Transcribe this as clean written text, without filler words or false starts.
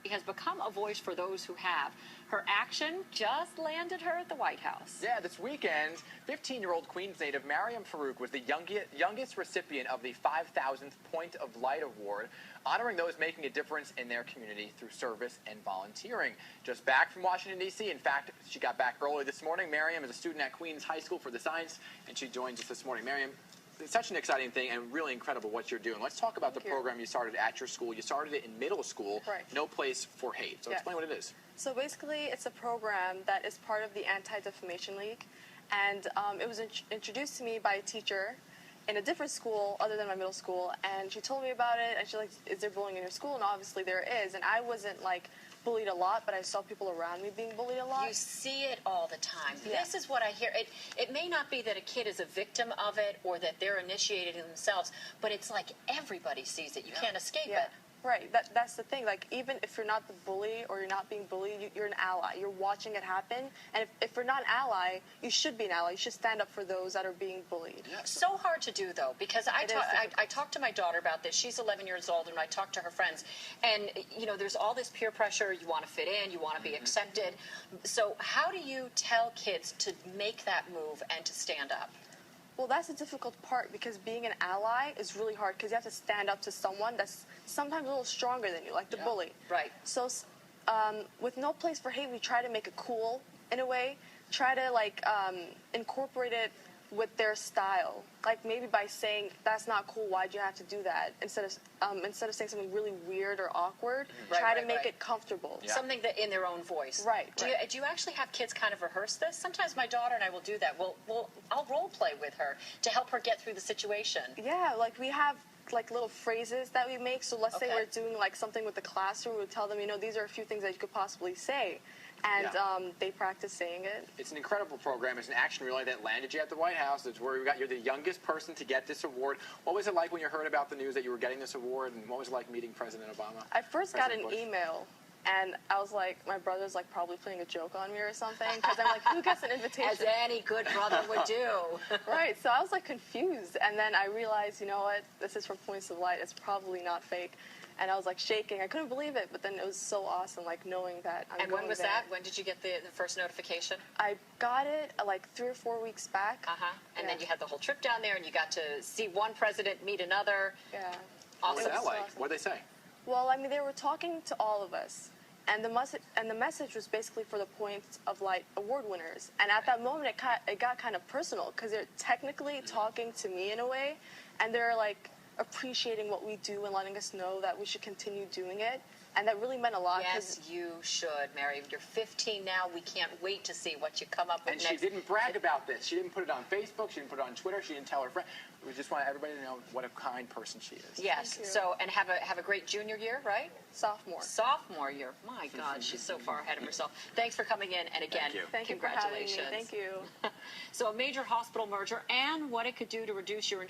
has become a voice for those who have. Her action just landed her at the White House. Yeah, this weekend, 15-year-old Queens native Maryam Farooq was the youngest recipient of the 5,000th Point of Light Award, honoring those making a difference in their community through service and volunteering. Just back from Washington, D.C. In fact, she got back early this morning. Maryam is a student at Queens High School for the Science, and she joins us this morning. Maryam, it's such an exciting thing and really incredible what you're doing. Let's talk about the program you started at your school. You started it in middle school, No Place for Hate. So explain what it is. So basically, it's a program that is part of the Anti-Defamation League, and it was introduced to me by a teacher in a different school other than my middle school, and she told me about it, and she's like, is there bullying in your school? And obviously there is, and I wasn't like bullied a lot, but I saw people around me being bullied a lot. You see it all the time. Yeah. This is what I hear. It may not be that a kid is a victim of it or that they're initiated in themselves, but it's like everybody sees it. You can't escape it. Right, that's the thing. Like, even if you're not the bully or you're not being bullied, you're an ally. You're watching it happen, and if you're not an ally, you should be an ally. You should stand up for those that are being bullied. So hard to do, though, because I talked to my daughter about this. She's 11 years old, and I talked to her friends, and, you know, there's all this peer pressure. You want to fit in. You want to be accepted. So how do you tell kids to make that move and to stand up? Well, that's the difficult part, because being an ally is really hard, because you have to stand up to someone that's sometimes a little stronger than you, like the bully. Right. So with No Place for Hate, we try to make it cool in a way, try to like incorporate it with their style, like maybe by saying, that's not cool, why'd you have to do that, instead of saying something really weird or awkward, try to make it comfortable. Something that in their own voice. Do you actually have kids kind of rehearse this? Sometimes my daughter and I will do that. I'll role play with her to help her get through the situation. Yeah, like we have like little phrases that we make. So let's say we're doing like something with the classroom, we'll tell them, you know, these are a few things that you could possibly say. And they practice saying it. It's an incredible program. It's an action relay that landed you at the White House. It's where you're the youngest person to get this award. What was it like when you heard about the news that you were getting this award, and what was it like meeting President Obama? I first got an email, and I was like, my brother's like probably playing a joke on me or something, because I'm like, who gets an invitation? As any good brother would do. Right, so I was like confused, and then I realized, you know what, this is from Points of Light. It's probably not fake. And I was like shaking. I couldn't believe it, but then it was so awesome, like knowing that I'm And when was that? When did you get the first notification? I got it like 3 or 4 weeks back. And then you had the whole trip down there, and you got to see one president meet another. Yeah. Awesome. What was that like? What did they say? Well, I mean, they were talking to all of us. And the message was basically for the Points of Light award winners. And at that moment, it got kind of personal, because they're technically talking to me in a way, and they're like appreciating what we do and letting us know that we should continue doing it. And that really meant a lot. Yes, you should, Mary. You're 15 now. We can't wait to see what you come up with next. And she didn't brag about this. She didn't put it on Facebook. She didn't put it on Twitter. She didn't tell her friend. We just want everybody to know what a kind person she is. Yes. So, and have a great junior year, right? Sophomore. Sophomore year. My God, she's so far ahead of herself. Thanks for coming in. And again, congratulations. Thank you. So, a major hospital merger and what it could do to reduce your